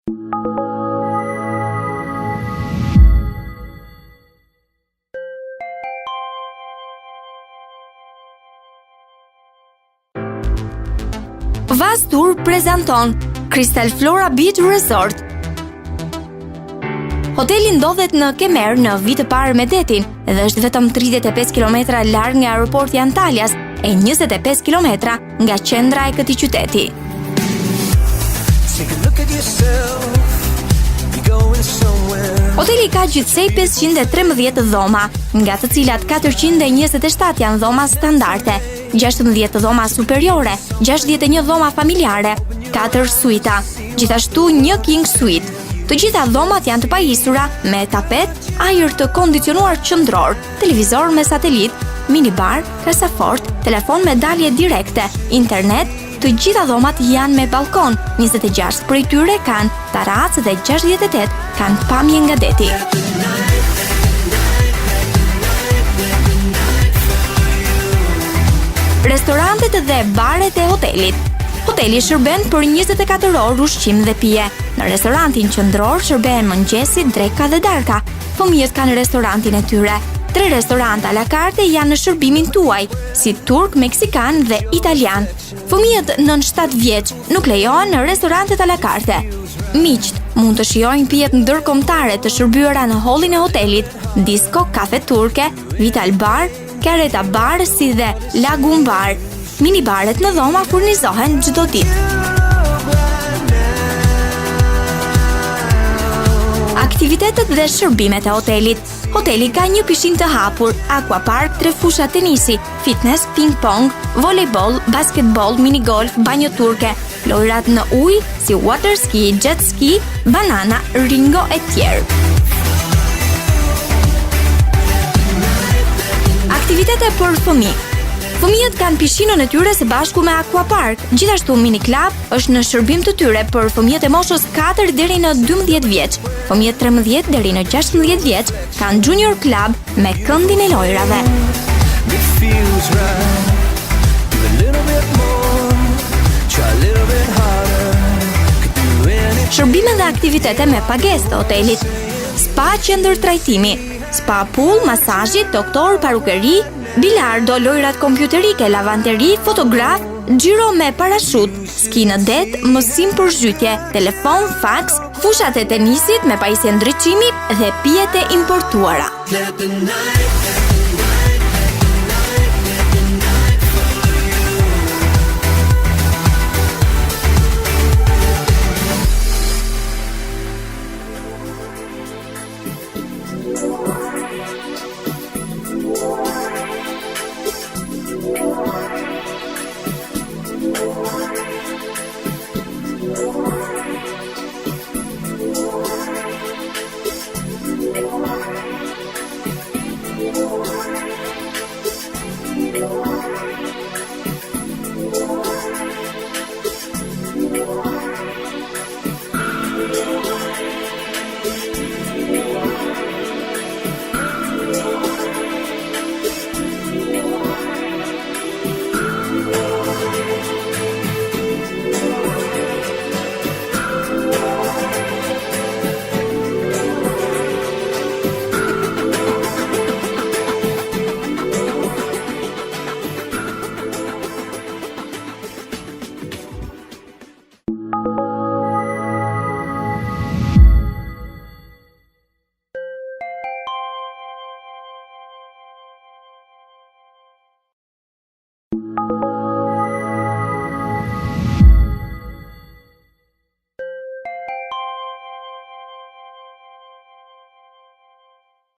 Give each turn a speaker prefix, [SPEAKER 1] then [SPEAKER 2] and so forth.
[SPEAKER 1] Vaz Tour prezanton Crystal Flora Beach Resort. Hoteli ndodhet në Kemer në vit të parë me detin dhe është vetëm 35 km larg nga aeroporti Antalias e 25 km nga qendra e këtij qyteti. Hoteli ka gjithsej 513 dhoma, nga të cilat 427 janë dhoma standarde, 16 dhoma superiore, 61 dhoma familjare, 4 suita, gjithashtu 1 king suite. Të gjitha dhomat janë të pajisura me tapet, ajër të kondicionuar qendror, televizor me satelit, minibar, kasafort, telefon me dalje direkte, internet. Të gjitha dhomat janë me balkon, 26 prej tyre kanë terracë dhe 68 kanë pamje nga deti. Restorantet dhe baret e hotelit. Hoteli shërben për 24 orë ushqim dhe pije. Në restorantin qendror shërben mëngjesi, dreka dhe darka. Fëmijët kanë restorantin e tyre. 3 restorante à la carte janë në shërbimin tuaj, si turk, meksikan dhe italian. Fëmijët nën 7 vjeç nuk lejohen në restorantet à la carte. Miqt mund të shijojnë pijet ndërkombëtare të shërbyera në hallin e hotelit, disko, kafe turke, Vital Bar, Kareta Bar si dhe Lagoon Bar. Minibaret në dhoma furnizohen çdo ditë. Aktivitetet dhe shërbimet e hotelit. Hoteli ka një pishin të hapur, aquapark, 3 fusha tenisi, fitness, ping-pong, volejboll, basketball, minigolf, banjo turke, lojrat në ujë si water ski, jet ski, banana, ringo e tjerë. Aktivitete për fëmijë. Fëmijët kanë pishinën e tyre së bashku me aquapark. Gjithashtu mini club është në shërbim të tyre për fëmijët e moshës 4 deri në 12 vjeç. Fëmijët 13 deri në 16 vjeç kanë junior club me këndin e lojrave. Shërbime dhe aktivitete me pagesë të hotelit. Spa qendër trajtimi, spa pool, masazhi, doktor, parukeri, bilardo, lojrat kompjuterike, lavanteri, fotograf, xhiro me parashut, ski në det, mësim për zhytje, telefon, faks, fushat e tenisit me pajisje ndriçimi dhe pijet e importuara.